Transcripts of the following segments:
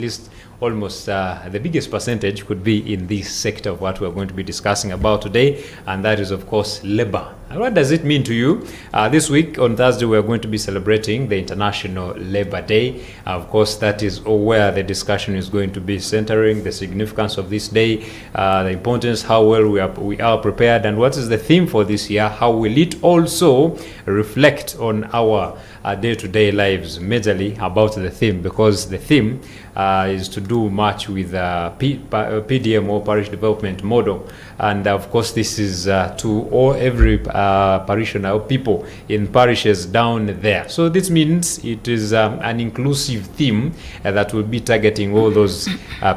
least almost the biggest percentage could be in this sector of what we're going to be discussing about today, and that is, of course, labor. And what does it mean to you? This week on Thursday, we're going to be celebrating the International Labor Day. Of course, that is where the discussion is going to be centering the significance of this day, the importance, how well we are prepared, and what is the theme for this year. How will it also reflect on our day-to-day lives, majorly about the theme, because the theme is to do much with PDM, or parish development model, and of course this is to every parishioner or people in parishes down there. So this means it is an inclusive theme that will be targeting all those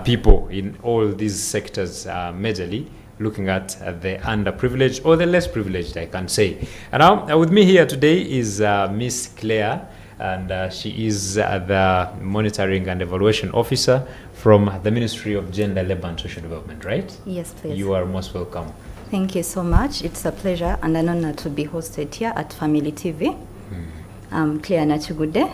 people in all these sectors, majorly looking at the underprivileged or the less privileged, I can say. And now with me here today is Miss Clare, and she is the Monitoring and Evaluation Officer from the Ministry of Gender, Labour and Social Development, right? Yes, please. You are most welcome. Thank you so much. It's a pleasure and an honor to be hosted here at Family TV. I'm Clare Nakigudde,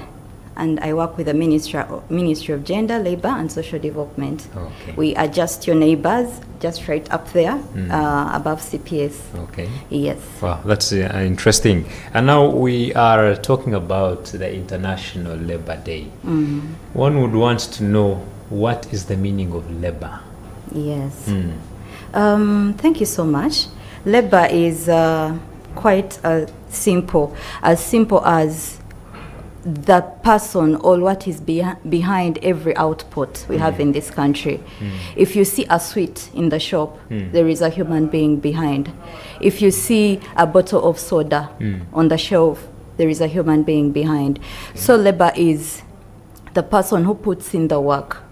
and I work with the Ministry of Gender, Labour and Social Development. Okay. We are just your neighbors, just right up there, above CPS. Okay. Yes. Wow, that's interesting. And now we are talking about the International Labour Day. One would want to know, what is the meaning of labor? Yes. Thank you so much. Labor is quite simple as the person or what is behind every output we have in this country. If you see a sweet in the shop, there is a human being behind. If you see a bottle of soda on the shelf, there is a human being behind. So labor is the person who puts in the work,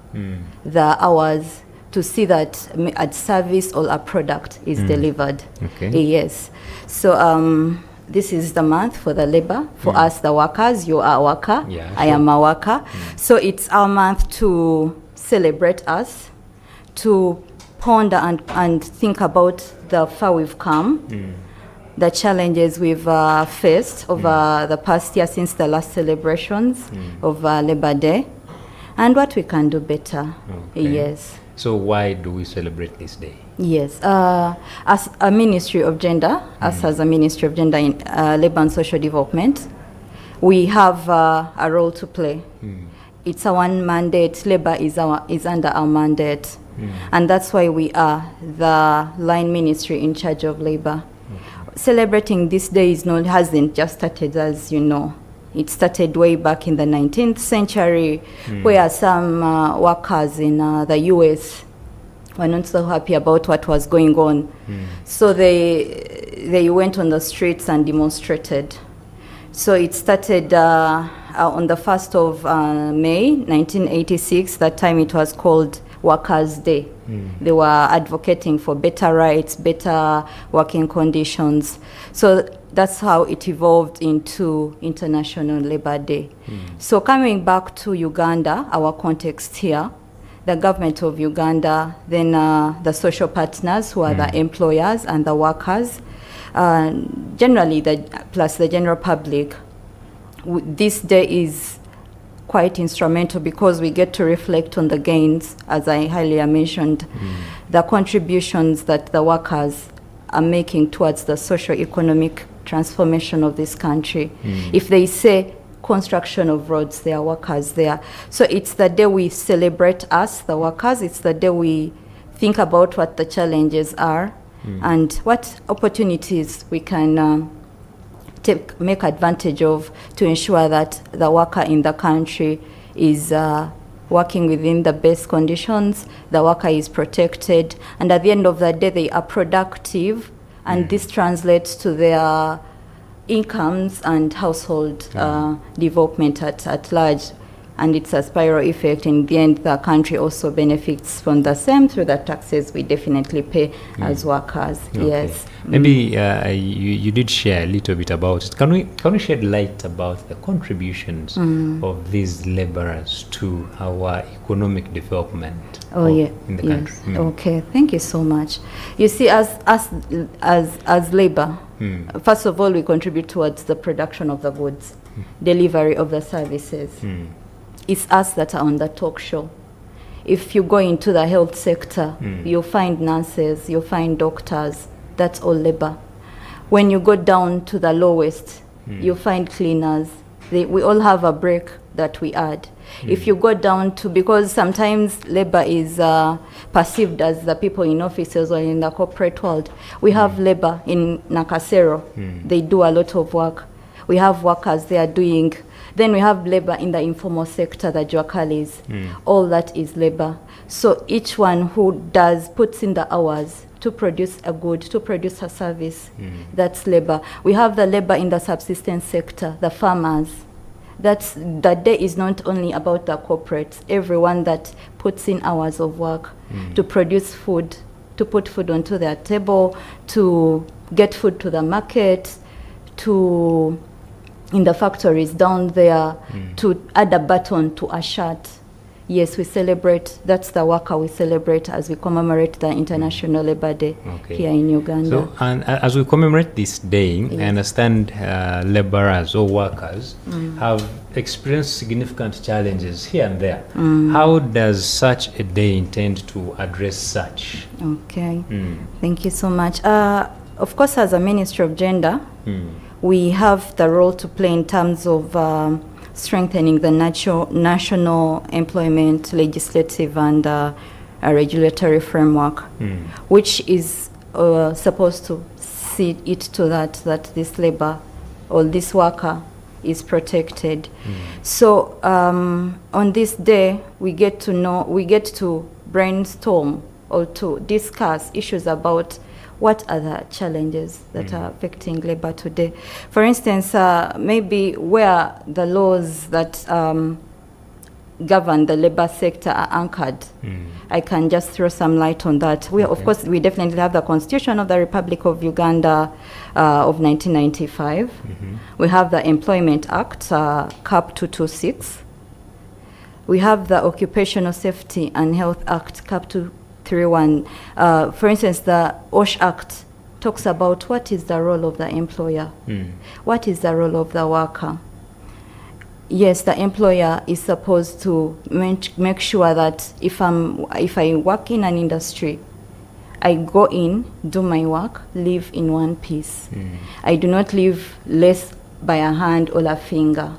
the hours, to see that a service or a product is delivered. Okay. Yes. So this is the month for the labor. For us, the workers, you are a worker. Yeah, I am a worker. So it's our month to celebrate us, to ponder and think about the far we've come, the challenges we've faced over the past year since the last celebrations of Labor Day, and what we can do better. Okay. Yes. So why do we celebrate this day? Yes, as a Ministry of Gender, as a Ministry of Gender in Labour and Social Development, we have a role to play. It's our mandate. Labour is under our mandate, and that's why we are the line ministry in charge of labour. Celebrating this day hasn't just started, as you know. It started way back in the 19th century, where some workers in the US were not so happy about what was going on. So they went on the streets and demonstrated. So it started on the 1st of May 1986. That time it was called Workers' Day. They were advocating for better rights, better working conditions. So that's how it evolved into International Labour Day. So coming back to Uganda, our context here, the government of Uganda, then the social partners who are the employers and the workers, generally plus the general public, this day is quite instrumental because we get to reflect on the gains, as I earlier mentioned, the contributions that the workers are making towards the socio-economic transformation of this country. If they say construction of roads, there are workers there. So it's the day we celebrate us, the workers. It's the day we think about what the challenges are and what opportunities we can make advantage of to ensure that the worker in the country is working within the best conditions, the worker is protected, and at the end of the day they are productive, and this translates to their incomes and household development at large. And it's a spiral effect. In the end, the country also benefits from the same through the taxes we definitely pay as workers. Okay. Yes. Maybe you did share a little bit about it. Can we shed light about the contributions of these laborers to our economic development in the country? Okay, thank you so much. You see, as labor, first of all, we contribute towards the production of the goods, delivery of the services. It's us that are on the talk show. If you go into the health sector, you'll find nurses, you'll find doctors. That's all labor. When you go down to the lowest, you'll find cleaners. We all have a break that we add. If you go down to, because sometimes labor is perceived as the people in offices or in the corporate world. We have labor in Nakasero. They do a lot of work. We have workers they are doing. Then we have labor in the informal sector, the Jwakalis. All that is labor. So each one who puts in the hours to produce a good, to produce a service, that's labor. We have the labor in the subsistence sector, the farmers. That day is not only about the corporates, everyone that puts in hours of work to produce food, to put food onto their table, to get food to the market, to in the factories down there, to add a button to a shirt. Yes, we celebrate, that's the worker we celebrate as we commemorate the International Labour Day here in Uganda. So, and as we commemorate this day, I understand laborers or workers have experienced significant challenges here and there. How does such a day intend to address such? Okay, thank you so much. Of course, as a Ministry of Gender, we have the role to play in terms of strengthening the national employment legislative and a regulatory framework, which is supposed to see it to that this labor or this worker is protected. So on this day, we get to brainstorm or to discuss issues about what are the challenges that are affecting labor today. For instance, maybe where the laws that govern the labor sector are anchored. I can just throw some light on that. Of course, we definitely have the Constitution of the Republic of Uganda of 1995. We have the Employment Act, CAP 226. We have the Occupational Safety and Health Act, CAP 231. For instance, the OSH Act talks about what is the role of the employer, what is the role of the worker. Yes, the employer is supposed to make sure that if I work in an industry, I go in, do my work, live in one piece. I do not live less by a hand or a finger.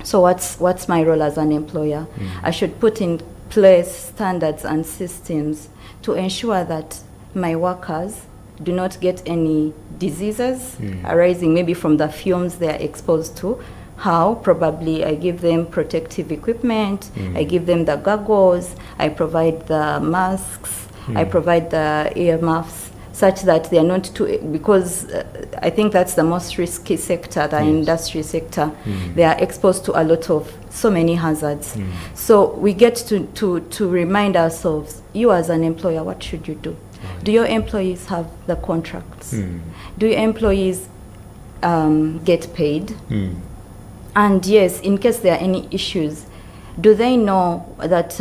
So what's my role as an employer? I should put in place standards and systems to ensure that my workers do not get any diseases arising maybe from the fumes they are exposed to. How? Probably I give them protective equipment, I give them the goggles, I provide the masks, I provide the earmuffs, such that they are not too, because I think that's the most risky sector, the industry sector. They are exposed to a lot of so many hazards. So we get to remind ourselves, you as an employer, what should you do? Do your employees have the contracts? Do your employees get paid? And yes, in case there are any issues, do they know that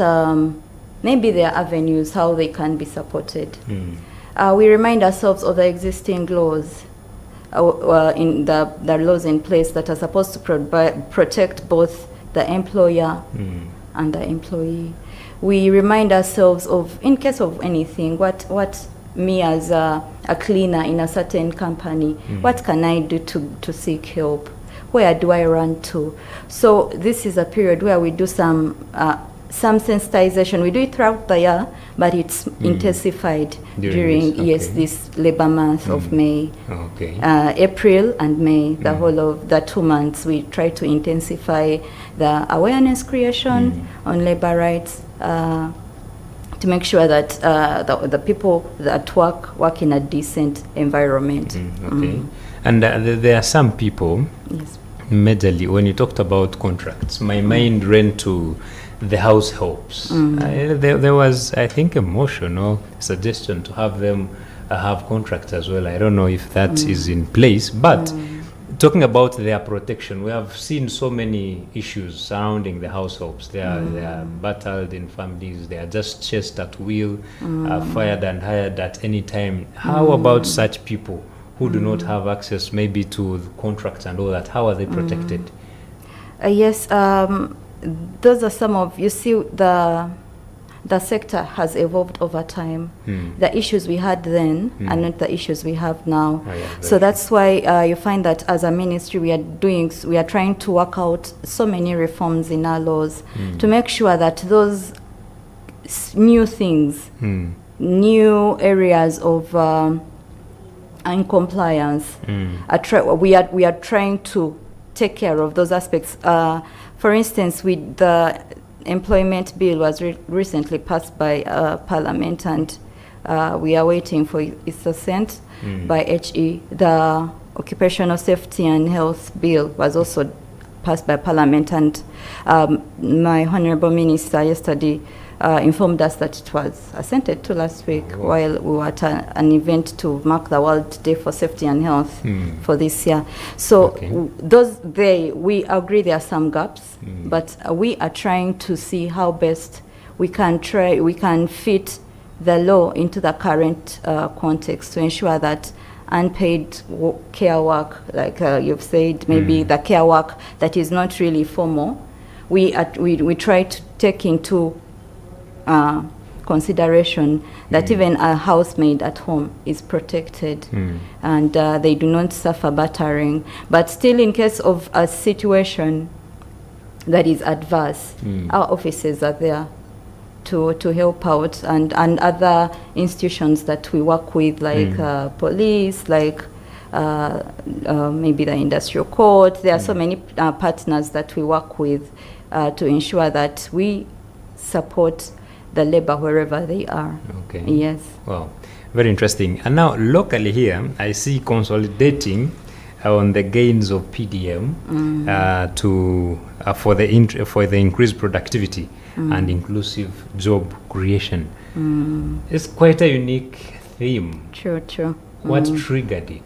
maybe there are avenues how they can be supported? We remind ourselves of the existing laws, in the laws in place that are supposed to protect both the employer and the employee. We remind ourselves of, in case of anything, what me as a cleaner in a certain company, what can I do to seek help? Where do I run to? So this is a period where we do some sensitization. We do it throughout the year, but it's intensified during this labor month of May. April and May, the whole of the 2 months, we try to intensify the awareness creation on labor rights to make sure that the people that work in a decent environment. And there are some people, majorly, when you talked about contracts, my mind ran to the house helps. There was, I think, a motion or suggestion to have them have contracts as well. I don't know if that is in place, but talking about their protection, we have seen so many issues surrounding the house helps. They are battled in families. They are just chased at will, fired and hired at any time. How about such people who do not have access maybe to the contracts and all that? How are they protected? Yes, those are some of, you see, the the sector has evolved over time. The issues we had then are not the issues we have now. Oh, yeah, so that's why you find that as a ministry we are trying to work out so many reforms in our laws to make sure that those new things, new areas of uncompliance, we are trying to take care of those aspects. For instance, with the employment bill was recently passed by Parliament, and we are waiting for its assent by HE. The Occupational Safety and Health Bill was also passed by Parliament, and my Honourable Minister yesterday informed us that it was assented to last week while we were at an event to mark the World Day for Safety and Health for this year. So we agree there are some gaps, but we are trying to see how best we can fit the law into the current context to ensure that unpaid care work, like you've said, maybe the care work that is not really formal, we try to take into consideration that even a housemaid at home is protected and they do not suffer battering. But still, in case of a situation that is adverse, our offices are there to help out, and other institutions that we work with, like police, like maybe the industrial court. There are so many partners that we work with to ensure that we support the labor wherever they are. Okay. Yes. Wow, very interesting. And now locally here, I see consolidating on the gains of PDM for the increased productivity and inclusive job creation. It's quite a unique theme. True. What triggered it?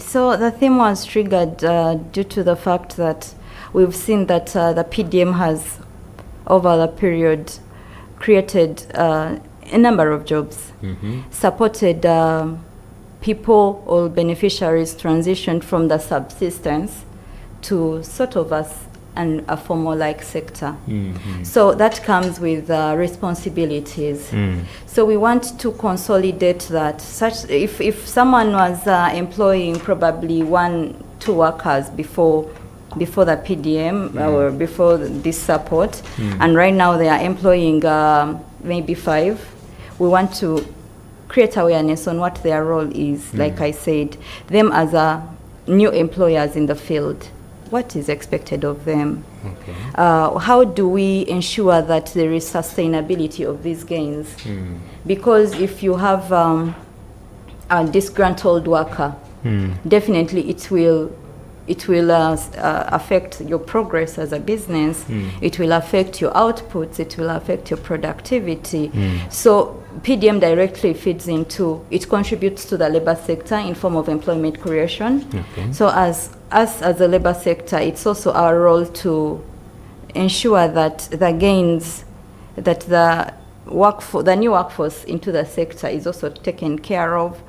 So the theme was triggered due to the fact that we've seen that the PDM has, over the period, created a number of jobs, supported people or beneficiaries transitioned from the subsistence to sort of a formal-like sector. So that comes with responsibilities. So we want to consolidate that. Such if someone was employing probably 1-2 workers before the PDM or before this support, and right now they are employing maybe 5, we want to create awareness on what their role is. Like I said, them as new employers in the field, what is expected of them? Okay. How do we ensure that there is sustainability of these gains? Because if you have a disgruntled worker, definitely it will affect your progress as a business. It will affect your outputs. It will affect your productivity. So PDM directly feeds into, it contributes to the labor sector in form of employment creation. So as us as a labor sector, it's also our role to ensure that the gains, that the new workforce into the sector is also taken care of.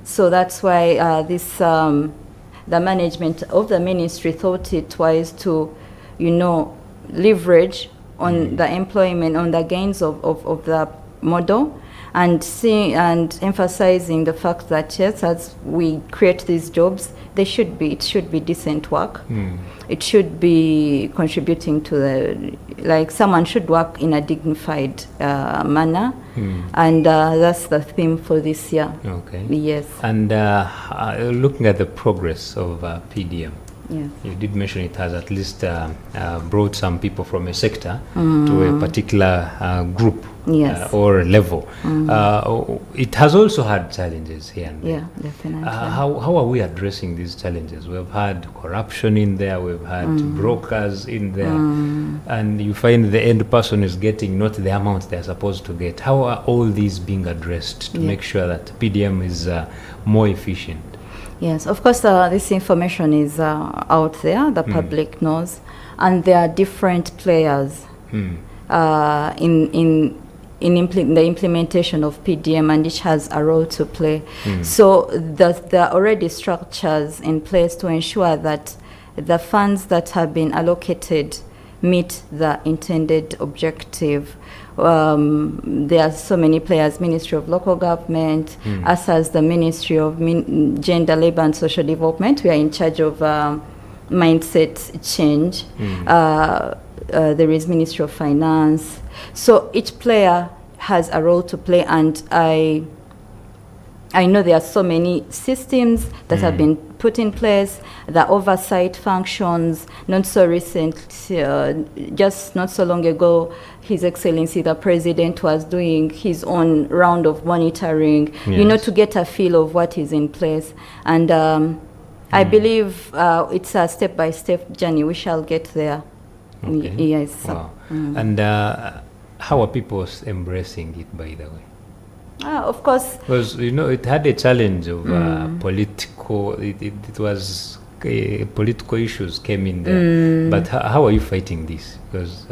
So that's why the management of the ministry thought it wise to, leverage on the employment, on the gains of the model, and emphasizing the fact that yes, as we create these jobs, it should be decent work. It should be contributing to someone should work in a dignified manner, and that's the theme for this year. Okay. Yes. And looking at the progress of PDM, you did mention it has at least brought some people from a sector to a particular group or level. It has also had challenges here and there. Yeah, definitely. How are we addressing these challenges? We've had corruption in there, we've had brokers in there, and you find the end person is getting not the amount they're supposed to get. How are all these being addressed to make sure that PDM is more efficient? Yes, of course, this information is out there, the public knows, and there are different players in the implementation of PDM, and each has a role to play. So there are already structures in place to ensure that the funds that have been allocated meet the intended objective. There are so many players: Ministry of Local Government, us as the Ministry of Gender, Labour and Social Development. We are in charge of mindset change. There is Ministry of Finance. So each player has a role to play, and I know there are so many systems that have been put in place, the oversight functions. Not so recent, just not so long ago, His Excellency the President was doing his own round of monitoring, to get a feel of what is in place. And I believe it's a step-by-step journey. We shall get there. Okay. Yes. Wow. And how are people embracing it, by the way? Of course. Because, it had a challenge of political, it was political issues came in there. But how are you fighting this? Because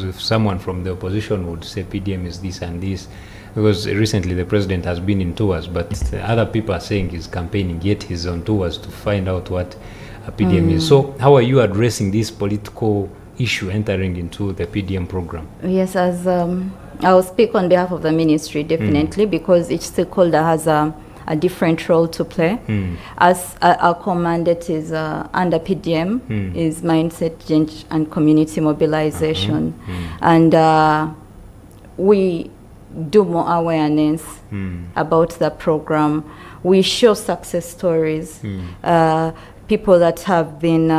if someone from the opposition would say PDM is this and this, because recently the president has been in tours, but other people are saying he's campaigning, yet he's on tours to find out what a PDM is. So how are you addressing this political issue entering into the PDM program? Yes, as I will speak on behalf of the ministry, definitely, because each stakeholder has a different role to play. As our mandate is under PDM, is mindset change and community mobilization. And we do more awareness about the program. We show success stories, people that have been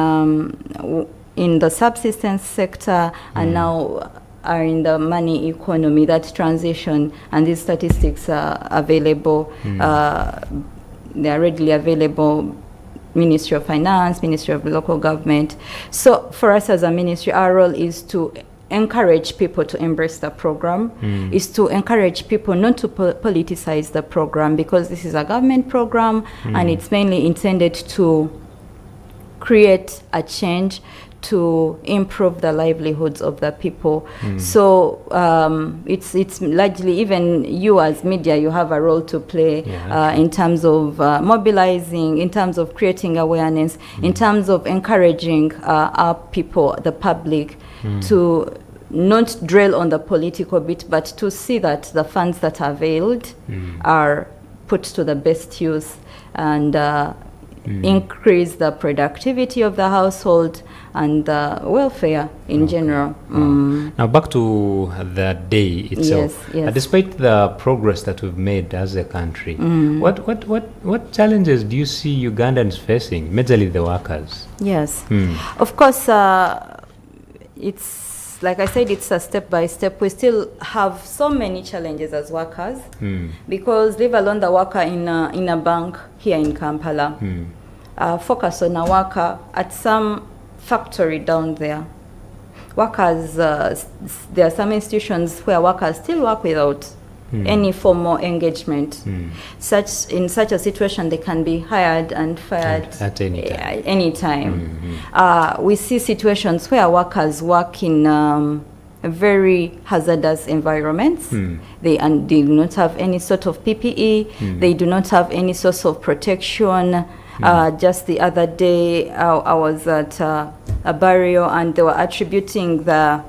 in the subsistence sector and now are in the money economy, that transition, and these statistics are available. They are readily available. Ministry of Finance, Ministry of Local Government. So for us as a ministry, our role is to encourage people to embrace the program, is to encourage people not to politicize the program, because this is a government program and it's mainly intended to create a change to improve the livelihoods of the people. So it's largely, even you as media, you have a role to play in terms of mobilizing, in terms of creating awareness, in terms of encouraging our people, the public, to not dwell on the political bit, but to see that the funds that are availed are put to the best use and increase the productivity of the household and the welfare in general. Now back to the day itself. Yes. Despite the progress that we've made as a country, what challenges do you see Ugandans facing, majorly the workers? Yes, of course, it's like I said, it's a step by step. We still have so many challenges as workers, because leave alone the worker in a bank here in Kampala, focus on a worker at some factory down there. Workers, there are some institutions where workers still work without any formal engagement. In such a situation, they can be hired and fired at any time. We see situations where workers work in very hazardous environments. They do not have any sort of PPE. They do not have any sort of protection. Just the other day, I was at a burial, and they were attributing the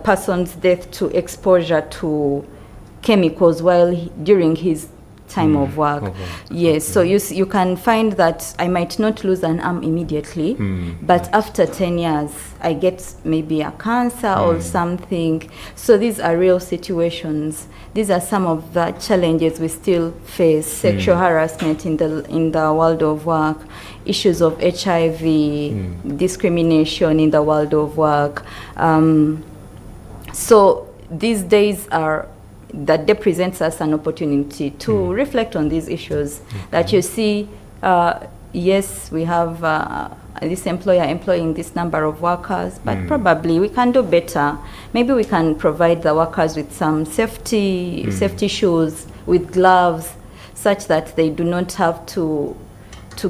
person's death to exposure to chemicals during his time of work. Yes, so you can find that I might not lose an arm immediately, but after 10 years, I get maybe a cancer or something. So these are real situations. These are some of the challenges we still face: sexual harassment in the world of work, issues of HIV, discrimination in the world of work. So these days that presents us an opportunity to reflect on these issues. That you see, yes, we have this employer employing this number of workers, but probably we can do better. Maybe we can provide the workers with some safety shoes, with gloves, such that they do not have to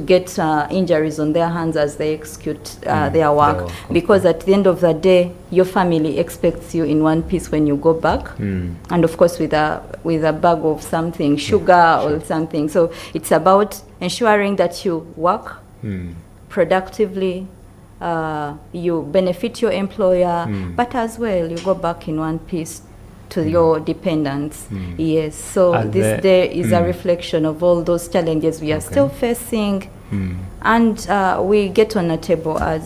get injuries on their hands as they execute their work. Because at the end of the day, your family expects you in one piece when you go back, and of course with a bag of something, sugar or something. So it's about ensuring that you work productively, you benefit your employer, but as well you go back in one piece to your dependents. Yes, so this day is a reflection of all those challenges we are still facing, and we get on a table as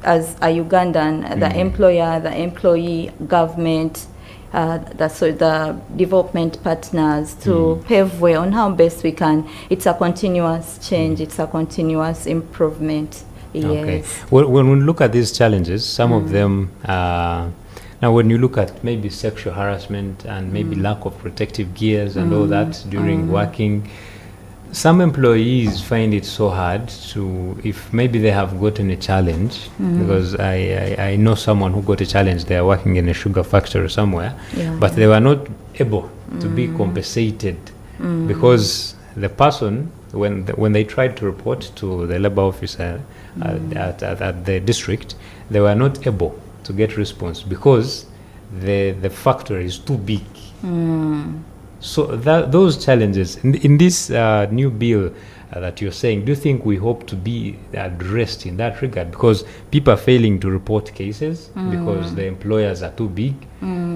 a Ugandan, the employer, the employee, government, the development partners, to pave way on how best we can. It's a continuous change, it's a continuous improvement. Yes. Okay. Well, when we look at these challenges, some of them, now when you look at maybe sexual harassment and maybe lack of protective gears and all that during working, some employees find it so hard to, if maybe they have gotten a challenge, because I know someone who got a challenge. They are working in a sugar factory somewhere, but they were not able to be compensated because the person, when they tried to report to the labor officer at the district, they were not able to get response because the factory is too big. So those challenges in this new bill that you're saying, do you think we hope to be addressed in that regard? Because people are failing to report cases because the employers are too big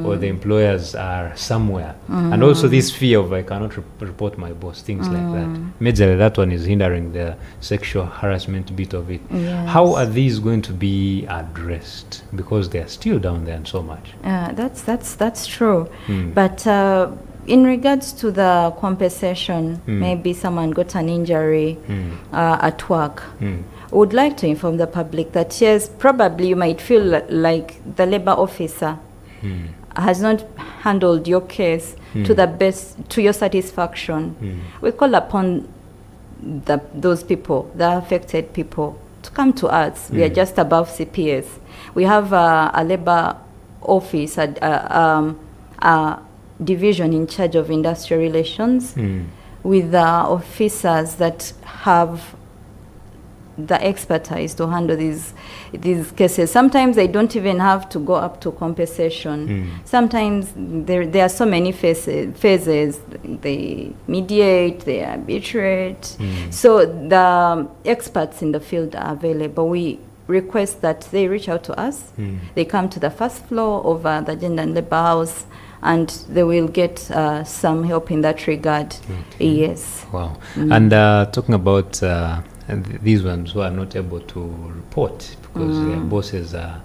or the employers are somewhere. And also this fear of I cannot report my boss, things like that. Majorly that one is hindering the sexual harassment bit of it. Yes. How are these going to be addressed? Because they're still down there and so much. That's true. But in regards to the compensation, maybe someone got an injury at work. Would like to inform the public that yes, probably you might feel like the labor officer has not handled your case to your satisfaction. We call upon those people, the affected people, to come to us. We are just above CPS. We have a labor office, a division in charge of industrial relations with officers that have the expertise to handle these cases. Sometimes they don't even have to go up to compensation. Sometimes there are so many phases. They mediate, they arbitrate. So the experts in the field are available. We request that they reach out to us. They come to the first floor of the Gender and Labor House, and they will get some help in that regard. Yes. Wow. And talking about these ones who are not able to report because their bosses are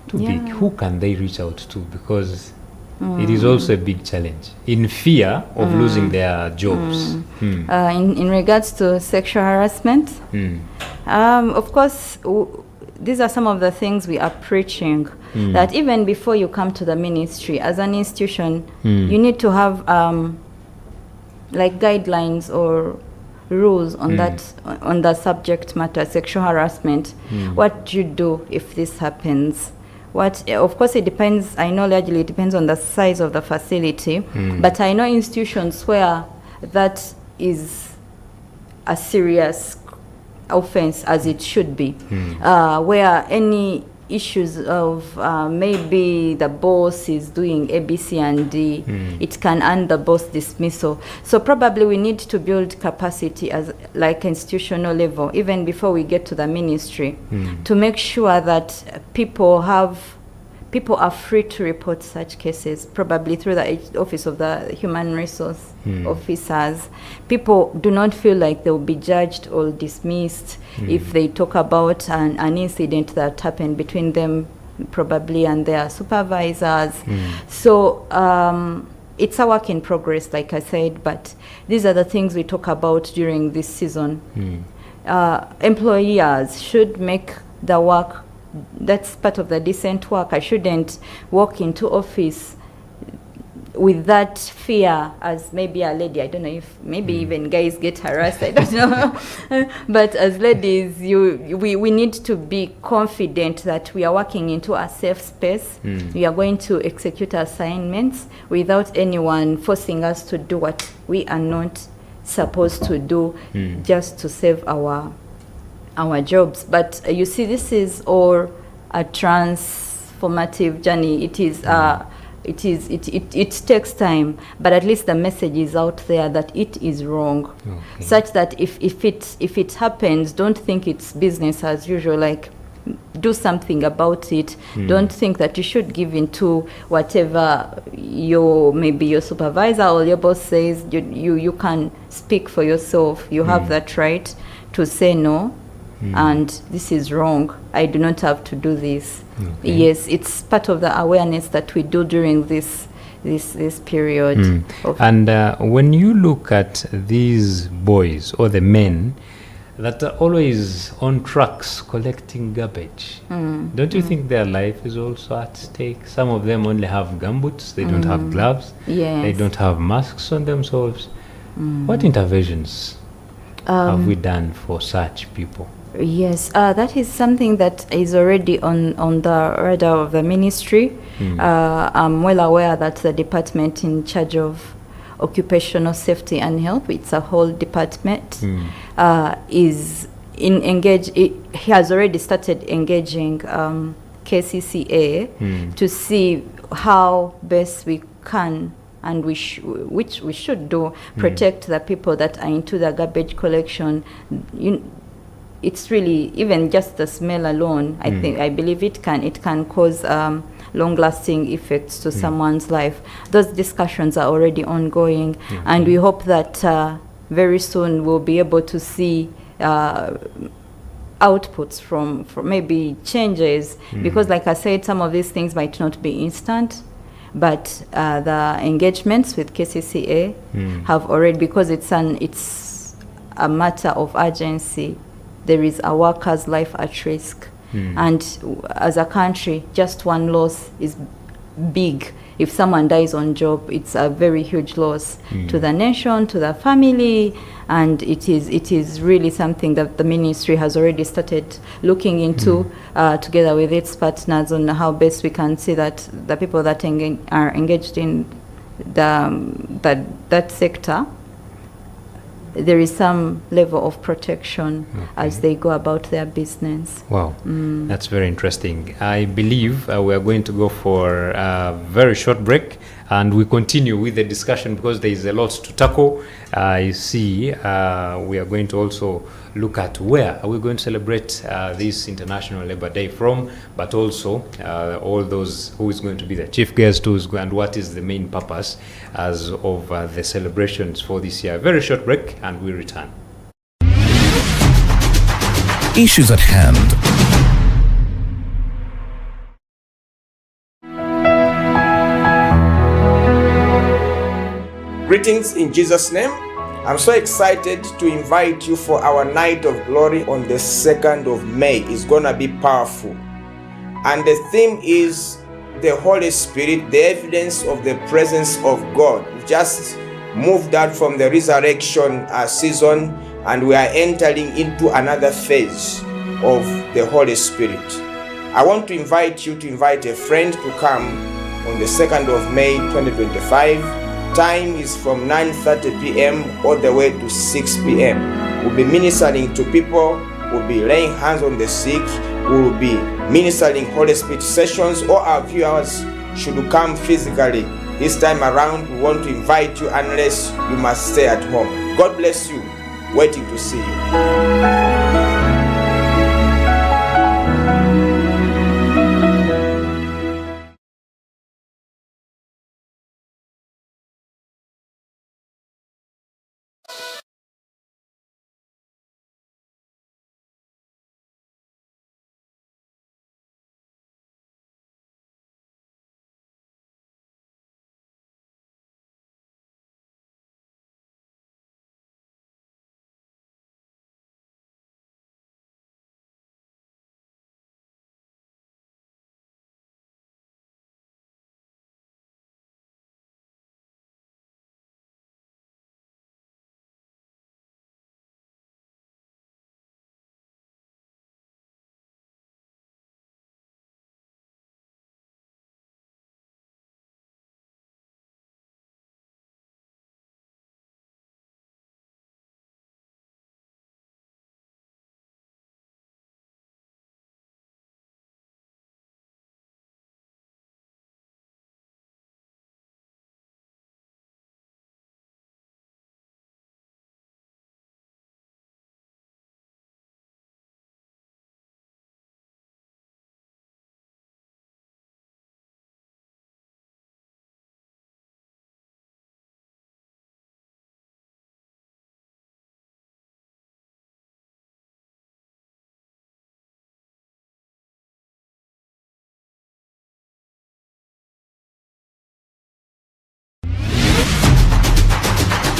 too big, who can they reach out to? Because it is also a big challenge in fear of losing their jobs. In regards to sexual harassment, of course, these are some of the things we are preaching, that even before you come to the ministry, as an institution, you need to have like guidelines or rules on on the subject matter, sexual harassment. What do you do if this happens? Of course, it depends. I know largely it depends on the size of the facility, but I know institutions where that is a serious offense, as it should be, where any issues of maybe the boss is doing A, B, C, and D, it can earn the boss dismissal. So probably we need to build capacity as like institutional level, even before we get to the ministry, to make sure that people are free to report such cases, probably through the Office of the Human Resource Officers. People do not feel like they'll be judged or dismissed if they talk about an incident that happened between them, probably, and their supervisors. So it's a work in progress, like I said, but these are the things we talk about during this season. Employers should make the work, that's part of the decent work. I shouldn't walk into office with that fear as maybe a lady. I don't know if maybe even guys get harassed, I don't know. But as ladies, we need to be confident that we are working into a safe space. We are going to execute assignments without anyone forcing us to do what we are not supposed to do just to save our jobs. But you see, this is all a transformative journey. It is it takes time, but at least the message is out there that it is wrong, such that if it happens, don't think it's business as usual. Like, do something about it. Don't think that you should give in to whatever maybe your supervisor or your boss says. You can speak for yourself. You have that right to say no, and this is wrong. I do not have to do this. Yes, it's part of the awareness that we do during this period. And when you look at these boys or the men that are always on trucks collecting garbage, don't you think their life is also at stake? Some of them only have gumboots, they don't have gloves, they don't have masks on themselves. What interventions have we done for such people? Yes, that is something that is already on the radar of the ministry. I'm well aware that the department in charge of occupational safety and health, it's a whole department, is engaged. He has already started engaging KCCA to see how best we can and which we should do, protect the people that are into the garbage collection. It's really, even just the smell alone, I believe it can cause long-lasting effects to someone's life. Those discussions are already ongoing, and we hope that very soon we'll be able to see outputs from maybe changes, because like I said, some of these things might not be instant, but the engagements with KCCA have already, because it's a matter of urgency. There is a worker's life at risk. And as a country, just one loss is big. If someone dies on job, it's a very huge loss to the nation, to the family, and it is really something that the ministry has already started looking into together with its partners on how best we can see that the people that are engaged in that sector, there is some level of protection as they go about their business. Wow, that's very interesting. I believe we are going to go for a very short break, and we continue with the discussion because there is a lot to tackle. I see we are going to also look at where are we going to celebrate this International Labour Day from, but also all those who is going to be the chief guest, and what is the main purpose as of the celebrations for this year. Very short break, and we return. Issues at hand. Greetings in Jesus' name. I'm so excited to invite you for our night of glory on the 2nd of May. It's gonna be powerful. And the theme is the Holy Spirit, the evidence of the presence of God. We just moved out from the resurrection season, and we are entering into another phase of the Holy Spirit. I want to invite you to invite a friend to come on the 2nd of May 2025. Time is from 9:30 p.m. all the way to 6 p.m. We'll be ministering to people, we'll be laying hands on the sick, we will be ministering Holy Spirit sessions. All our viewers should come physically. This time around, we want to invite you, unless you must stay at home. God bless you. Waiting to see you.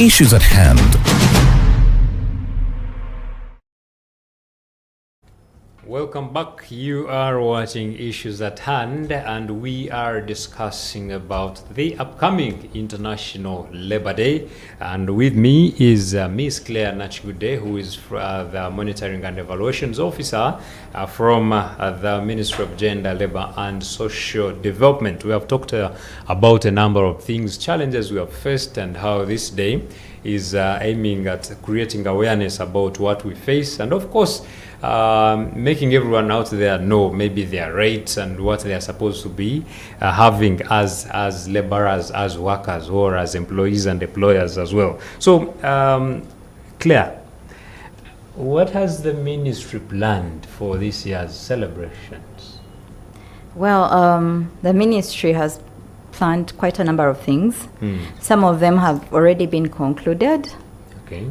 Issues at hand. Welcome back. You are watching Issues at Hand, and we are discussing about the upcoming International Labour Day. And with me is Miss Clare Nakigudde, who is the Monitoring and Evaluations Officer from the Ministry of Gender, Labour and Social Development. We have talked about a number of things, challenges we have faced, and how this day is aiming at creating awareness about what we face, and of course making everyone out there know maybe their rights and what they are supposed to be having as laborers, as workers, or as employees and employers as well. So, Claire, what has the ministry planned for this year's celebrations? Well, the ministry has planned quite a number of things. Some of them have already been concluded. Okay.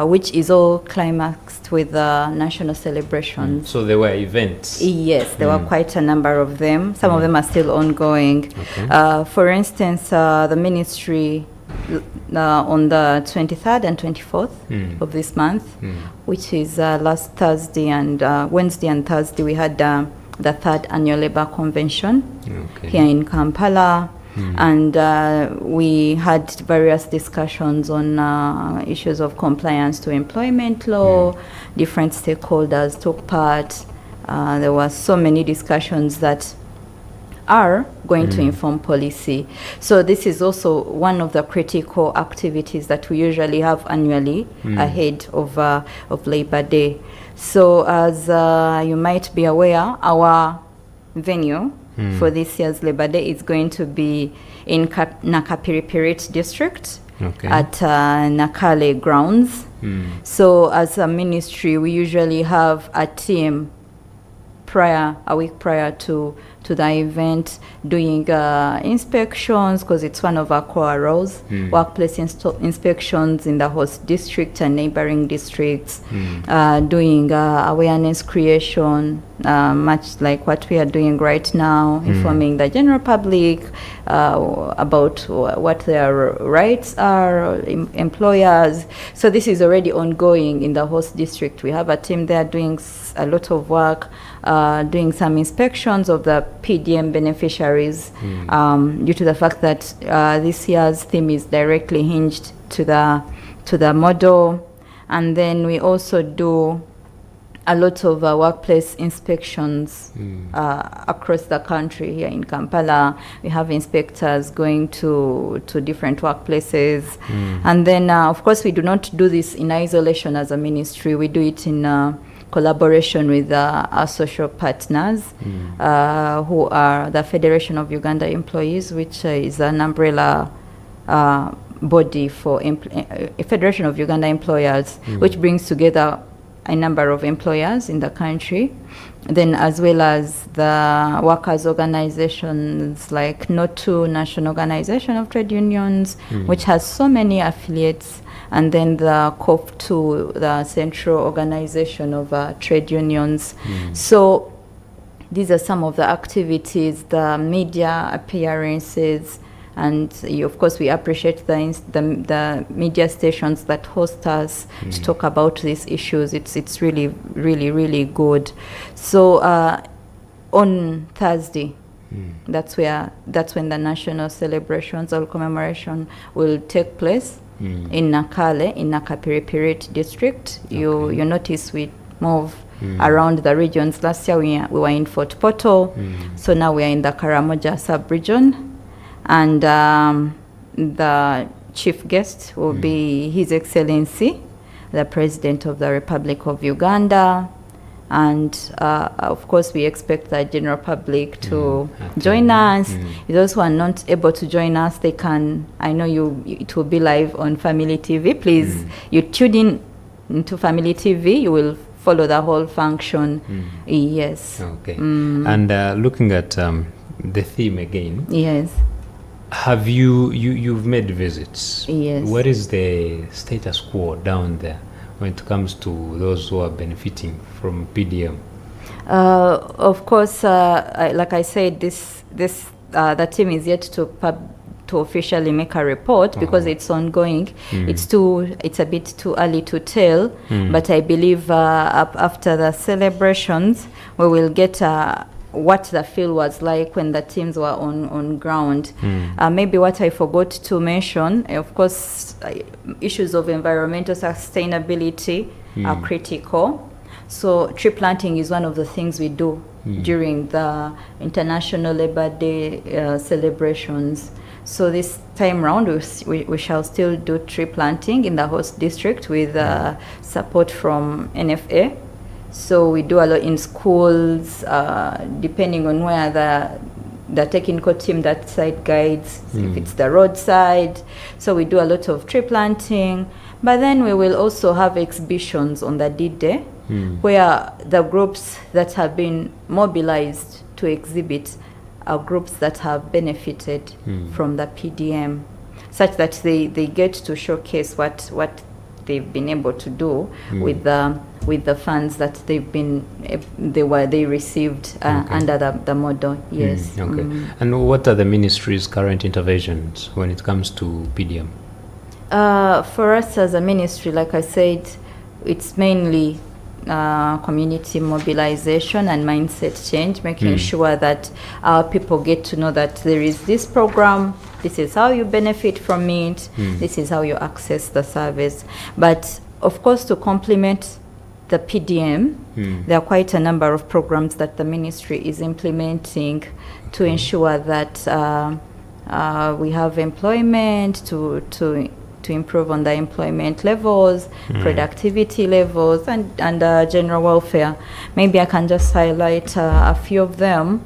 Which is all climaxed with national celebrations. So there were events? Yes, there were quite a number of them. Some of them are still ongoing. Okay. For instance, the ministry on the 23rd and 24th of this month, which is last Thursday and Wednesday and Thursday, we had the third annual Labour Convention here in Kampala. And we had various discussions on issues of compliance to employment law. Different stakeholders took part. There were so many discussions that are going to inform policy. So this is also one of the critical activities that we usually have annually ahead of Labour Day. So as you might be aware, our venue for this year's Labour Day is going to be in Nakapiripirit district at Nakale grounds. So as a ministry, we usually have a team a week prior to the event, doing inspections, because it's one of our core roles, workplace inspections in the host district and neighboring districts, doing awareness creation, much like what we are doing right now, informing the general public about what their rights are, employers. So this is already ongoing in the host district. We have a team there doing a lot of work, doing some inspections of the PDM beneficiaries, due to the fact that this year's theme is directly hinged to the model. And then we also do a lot of workplace inspections across the country. Here in Kampala, we have inspectors going to different workplaces. And then, of course, we do not do this in isolation as a ministry. We do it in collaboration with our social partners, who are the Federation of Uganda Employees, which is an umbrella body for Federation of Uganda Employers, which brings together a number of employers in the country, then as well as the workers' organizations like NOTU, National Organization of Trade Unions, which has so many affiliates, and then the COP2, the Central Organization of Trade Unions. So these are some of the activities, the media appearances, and of course we appreciate the media stations that host us to talk about these issues. It's really, really, really good. So on Thursday, that's when the national celebrations or commemoration will take place in Nakale, in Nakapiripirit district. You notice we move around the regions. Last year we were in Fort Portal, so now we are in the Karamoja sub-region. And the chief guest will be His Excellency, the President of the Republic of Uganda. And of course, we expect the general public to join us. Those who are not able to join us, they can, I know it will be live on Family TV. Please, you tune in into Family TV, you will follow the whole function. Yes. Okay. And looking at the theme again. Yes. Have you've made visits? Yes. What is the status quo down there when it comes to those who are benefiting from PDM? Of course, like I said, the team is yet to to officially make a report because it's ongoing. It's a bit too early to tell, but I believe after the celebrations, we will get what the feel was like when the teams were on ground. Maybe what I forgot to mention, of course, issues of environmental sustainability are critical. So tree planting is one of the things we do during the International Labour Day celebrations. So this time round, we shall still do tree planting in the host district with support from NFA. So we do a lot in schools, depending on where the technical team that side guides, if it's the roadside. So we do a lot of tree planting. But then we will also have exhibitions on the D-Day, where the groups that have been mobilized to exhibit are groups that have benefited from the PDM, such that they get to showcase what they've been able to do with the funds that they received under the model. Yes. And what are the ministry's current interventions when it comes to PDM? For us as a ministry, like I said, it's mainly community mobilization and mindset change, making sure that our people get to know that there is this program, this is how you benefit from it, this is how you access the service. But of course, to complement the PDM, there are quite a number of programs that the ministry is implementing to ensure that we have employment, to improve on the employment levels, productivity levels, and general welfare. Maybe I can just highlight a few of them.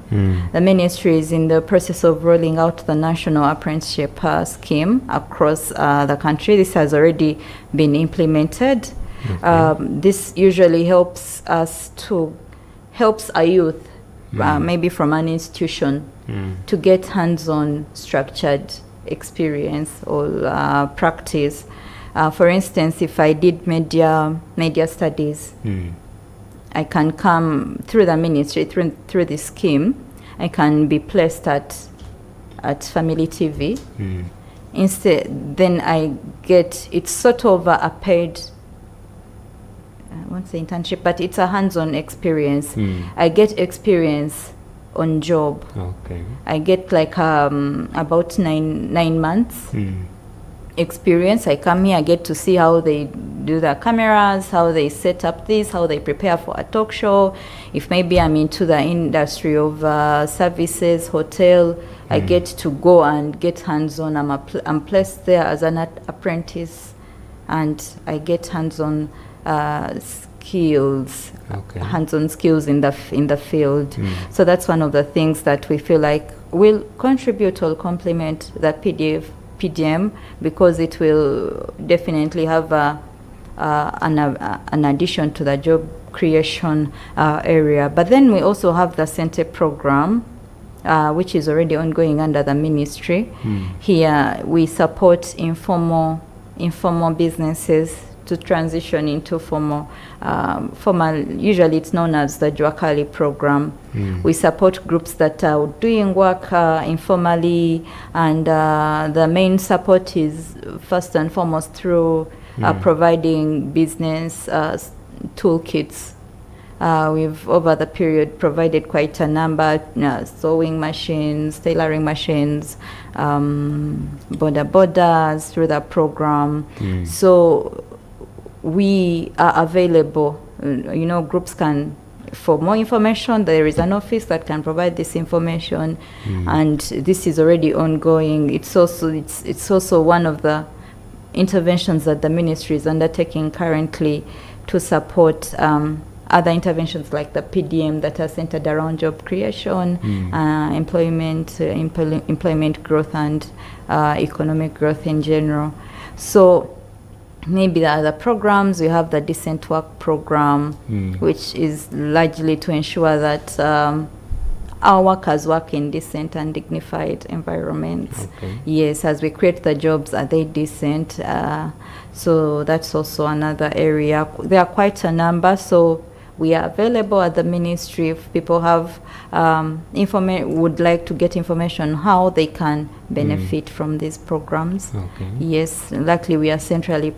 The ministry is in the process of rolling out the National Apprenticeship Scheme across the country. This has already been implemented. This usually helps a youth, maybe from an institution, to get hands-on structured experience or practice. For instance, if I did media studies, I can come through the ministry, through this scheme, I can be placed at Family TV. Instead, then it's sort of a paid, I won't say internship, but it's a hands-on experience. I get experience on job. I get like about nine months experience. I come here, I get to see how they do the cameras, how they set up this, how they prepare for a talk show. If maybe I'm into the industry of services, hotel, I get to go and get hands-on. I'm placed there as an apprentice, and I get hands-on skills, hands-on skills in the field. So that's one of the things that we feel like will contribute or complement the PDM, because it will definitely have an addition to the job creation area. But then we also have the Center program, which is already ongoing under the ministry. Here we support informal businesses to transition into formal. Usually it's known as the Juakali program. We support groups that are doing work informally, and the main support is first and foremost through providing business toolkits. We've over the period provided quite a number: sewing machines, tailoring machines, borders through the program. So we are available. Groups can, for more information, there is an office that can provide this information, and this is already ongoing. It's also one of the interventions that the ministry is undertaking currently to support other interventions like the PDM that are centered around job creation, employment growth, and economic growth in general. So maybe the other programs, we have the Decent Work program, which is largely to ensure that our workers work in decent and dignified environments. Yes, as we create the jobs, are they decent? So that's also another area. There are quite a number, so we are available at the ministry if people have would like to get information how they can benefit from these programs. Okay. Yes, luckily we are centrally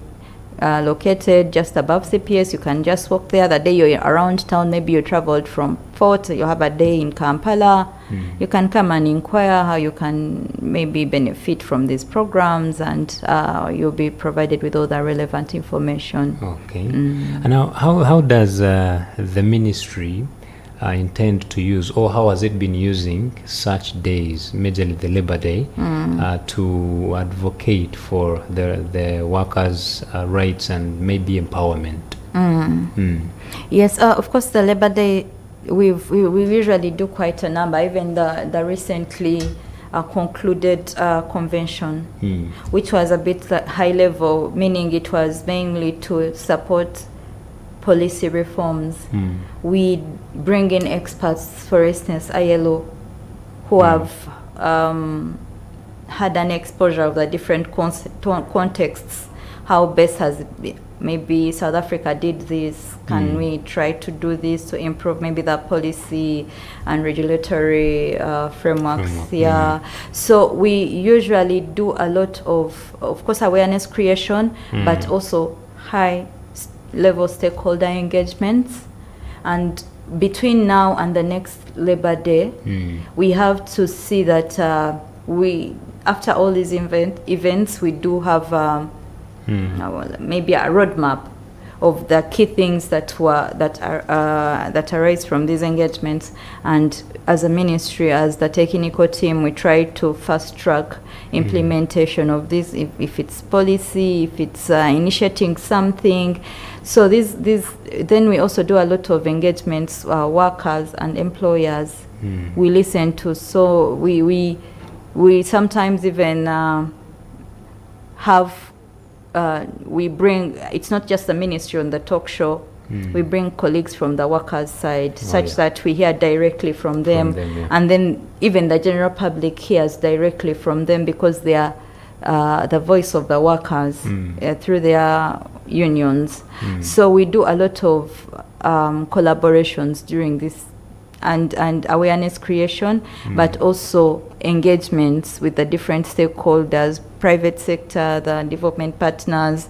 located just above CPS. You can just walk there. The day you're around town, maybe you traveled from Port, you have a day in Kampala, you can come and inquire how you can maybe benefit from these programs, and you'll be provided with all the relevant information. Okay. And now, how does the ministry intend to use, or how has it been using such days, majorly the Labor Day, to advocate for the workers' rights and maybe empowerment? Yes, of course, the Labor Day, we usually do quite a number, even the recently concluded convention, which was a bit high level, meaning it was mainly to support policy reforms. We bring in experts, for instance, ILO, who have had an exposure of the different contexts, how best has maybe South Africa did this, can we try to do this to improve maybe the policy and regulatory frameworks. So we usually do a lot of course, awareness creation, but also high level stakeholder engagements. And between now and the next Labor Day, we have to see that we, after all these events, we do have maybe a roadmap of the key things that arise from these engagements. And as a ministry, as the technical team, we try to fast track implementation of this, if it's policy, if it's initiating something. So then we also do a lot of engagements, workers and employers. We listen to, so we sometimes even have we bring, it's not just the ministry on the talk show, we bring colleagues from the workers' side, that we hear directly from them, and then even the general public hears directly from them, because they are the voice of the workers through their unions. So we do a lot of collaborations during this, and awareness creation, but also engagements with the different stakeholders, private sector, the development partners,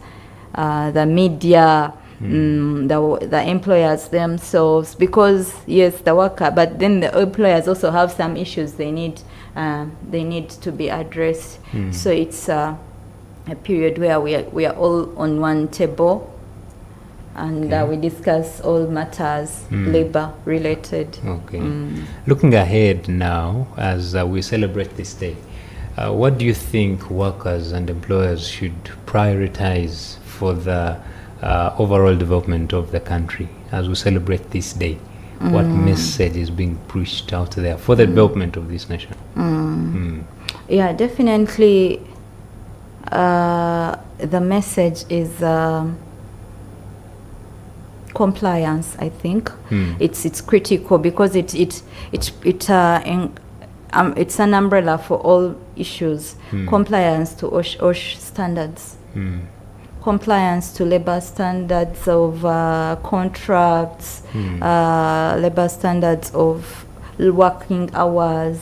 the media, the employers themselves, because yes, the worker, but then the employers also have some issues they need to be addressed. So it's a period where we are all on one table, and we discuss all matters labor related. Looking ahead now, as we celebrate this day, what do you think workers and employers should prioritize for the overall development of the country as we celebrate this day? What message is being pushed out there for the development of this nation? Yeah, definitely the message is compliance. I think it's critical, because it's an umbrella for all issues. Compliance to OSH standards, compliance to labor standards of contracts, labor standards of working hours,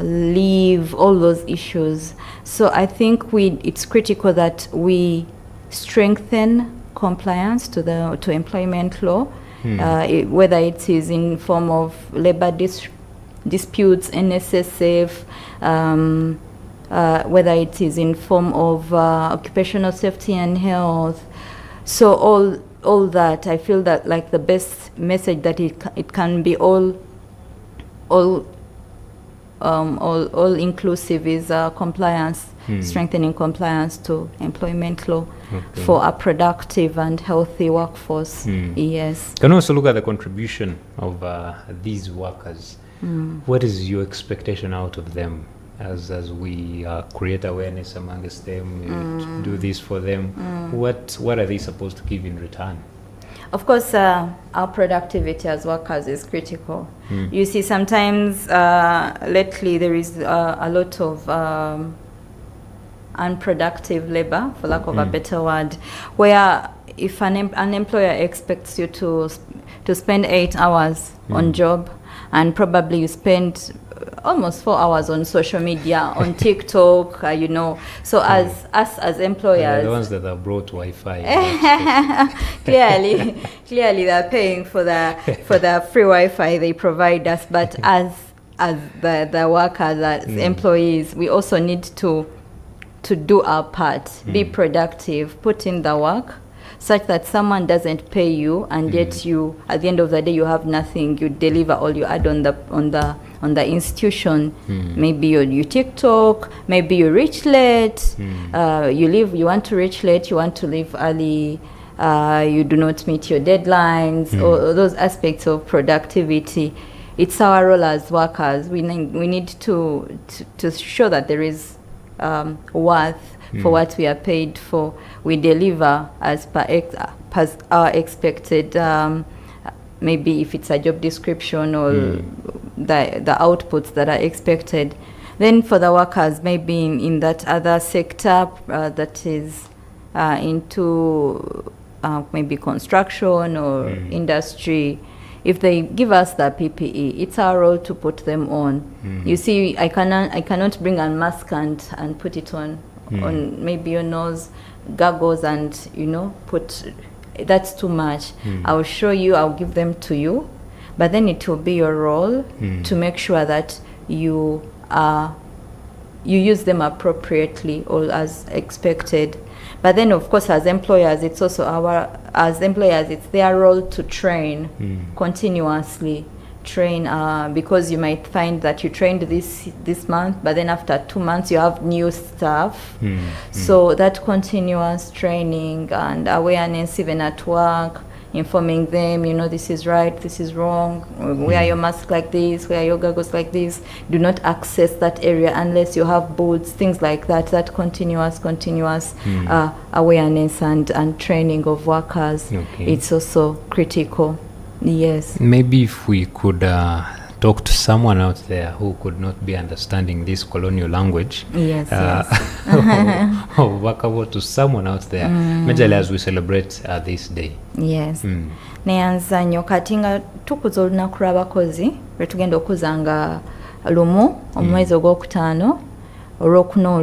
leave, all those issues. So I think it's critical that we strengthen compliance to employment law, whether it is in form of labor disputes, NSSF, whether it is in form of occupational safety and health. So all that, I feel that like the best message that it can be all inclusive is compliance, strengthening compliance to employment law for a productive and healthy workforce. Yes. Can also look at the contribution of these workers. What is your expectation out of them as we create awareness amongst them, do this for them? What are they supposed to give in return? Of course, our productivity as workers is critical. You see, sometimes lately there is a lot of unproductive labor, for lack of a better word, where if an employer expects you to to spend 8 hours on job, and probably you spend almost 4 hours on social media, on TikTok, you know. So as us as employers, the ones that have brought Wi-Fi, clearly they're paying for the free Wi-Fi they provide us. But as the workers, as employees, we also need to do our part, be productive, put in the work, such that someone doesn't pay you, and yet you, at the end of the day, you have nothing. You deliver all you add on the institution. Maybe you TikTok, maybe you reach late, you want to reach late, you want to leave early, you do not meet your deadlines, or those aspects of productivity. It's our role as workers. We need to show that there is worth for what we are paid for. We deliver as per our expected, maybe if it's a job description or the outputs that are expected. Then for the workers, maybe in that other sector that is into maybe construction or industry, if they give us the PPE, it's our role to put them on. You see, I cannot bring a mask and put it on maybe your nose, goggles, and that's too much. I'll show you, I'll give them to you, but then it will be your role to make sure that you use them appropriately or as expected. But then, of course, as employers, it's also it's their role to train continuously. Train because you might find that you trained this month, but then after 2 months you have new staff. So that continuous training and awareness, even at work, informing them, this is right, this is wrong, wear your mask like this, wear your goggles like this, do not access that area unless you have boots, things like that. That continuous awareness and training of workers, it's also critical. Yes. Maybe if we could talk to someone out there who could not be understanding this colonial language. Yes. Workable to someone out there, majorly as we celebrate this day. Yes. Neyanza nnyo kati nga tukuza olunaku lw'abakozi lwe tugenda okuzanga lumu omwezi ogwokutaano olwokuna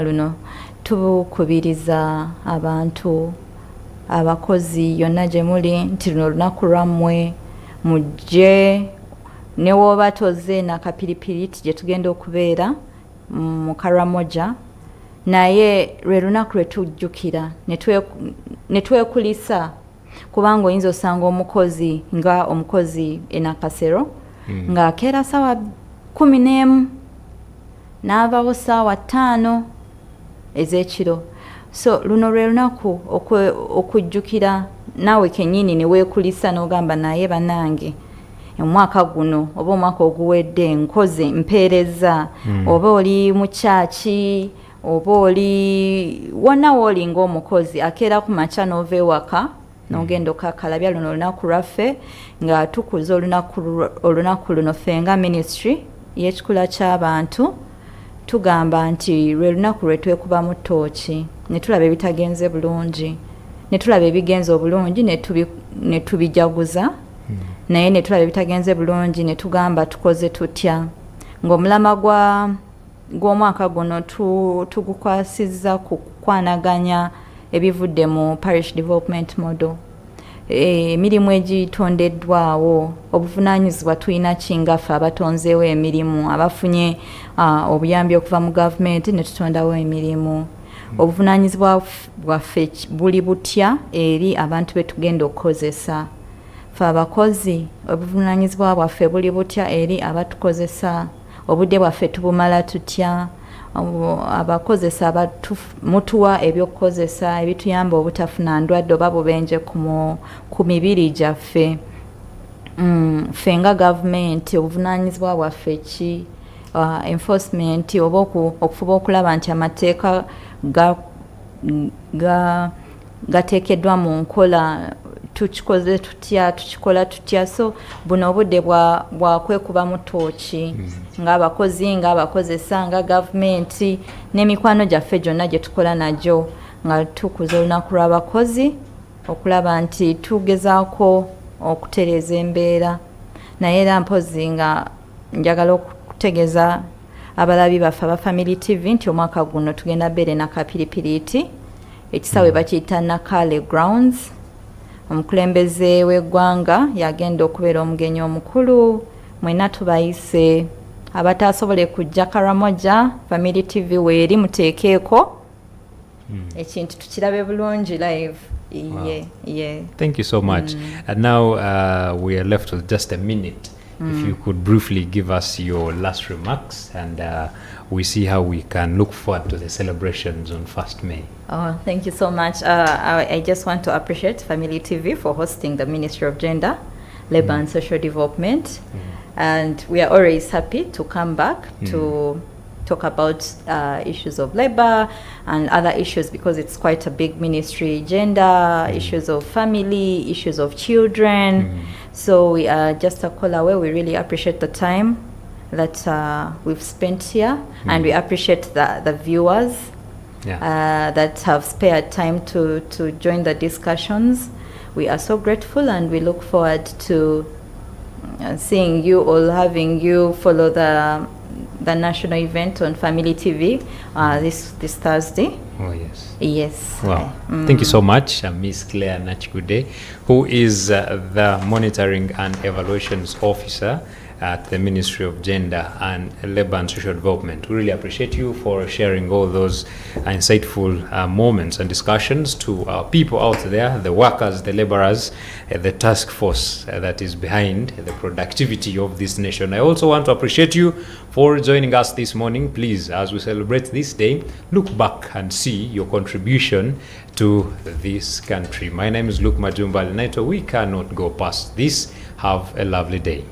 luno tukubiriza abantu abakozi yonna gye muli nti luno olunaku lwammwe mujje ne wooba toze nakapiripiriti gye tugenda okubeera mu Karamoja, naye lwe lunaku lwe tujjukira ne twekulisa, kubanga oyinza osanga omukozi Nakasero ng'akeera ssaawa 11 n'avaawo ssaawa 5 ez'ekiro. So luno lwe lunaku okujjukira naawe kennyini ne weekulisa n'ogamba naye bannange omwaka guno oba omwaka oguwedde nkoze mpeereza, oba oli mu kyaki, oba oli wonna wooli ng'omukozi akeera ku makya n'ova ewaka n'ogenda okakalabya. Luno olunaku lwaffe nga tukuza olunaku luno ffe nga ministry y'ekikula ky'abantu tugamba nti lwe lunaku lwe twekubamu ttooki ne tulaba ebitagenze bulungi, ne tulaba ebigenze obulungi ne tubijaguza, naye ne tulaba ebitagenze bulungi ne tugamba tukoze tutya. Ng'omulama gw'omwaka guno tugukwasizza ku kukwanaganya ebivudde mu parish development model, emirimu egitondeddwawo, obuvunaanyizibwa tulina kingaffe abatonzeewo emirimu, abafunye obuyambi okuva mu gavumenti ne tutondawo emirimu. Obuvunaanyizibwa bwaffe buli butya eri abantu be tugenda okukozesa. Ffe abakozi obuvunaanyizibwa bwaffe buli butya eri abatukozesa, obudde bwaffe tubumala tutya, abakozesa mutuwa ebyokukozesa ebituyamba obutafuna ndwadde oba bubenje ku mibiri gyaffe. Ffe nga gavumenti obuvunaanyizibwa bwaffe ki? Enforcement oba okufuba okulaba nti amateeka gateekeddwa mu nkola, tukikola tutya. So buno obudde bwakwekuba mu ttooki ng'abakozi, ng'abakozesa, nga gavumenti n'emikwano gyaffe gyonna gye tukola nagyo nga tukuza olunaku lw'abakozi okulaba nti tugezaako okutereeza embeera, naye era mpozi nga njagala okutegeeza abalabi baffe aba Family TV nti omwaka guno tugenda beere nakapiripiriiti ekisaawe bakiyita Nakale Grounds. Omukulembeze w'eggwanga yagenda okubeera omugenyi omukulu. Mwena tubayise abatasobole kujja Karamoja, Family TV weeri muteekeeko ekintu tukirabe bulungi live. Yeah. Thank you so much. And now we are left with just a minute. If you could briefly give us your last remarks, and we see how we can look forward to the celebrations on 1st May. Oh, thank you so much. I just want to appreciate Family TV for hosting the Ministry of Gender, Labour and Social Development. And we are always happy to come back to talk about issues of labor and other issues, because it's quite a big ministry. Gender, issues of family, issues of children. So we are just a call away. We really appreciate the time that we've spent here, and we appreciate the viewers that have spared time to join the discussions. We are so grateful, and we look forward to seeing you all, having you follow the national event on Family TV this Thursday. Oh, yes. Yes. Wow. Thank you so much, Miss Clare Nakigudde, who is the Monitoring and Evaluations Officer at the Ministry of Gender and Labour and Social Development. We really appreciate you for sharing all those insightful moments and discussions to our people out there, the workers, the labourers, the task force that is behind the productivity of this nation. I also want to appreciate you for joining us this morning. Please, as we celebrate this day, look back and see your contribution to this country. My name is Luke Majumaba. We cannot go past this. Have a lovely day.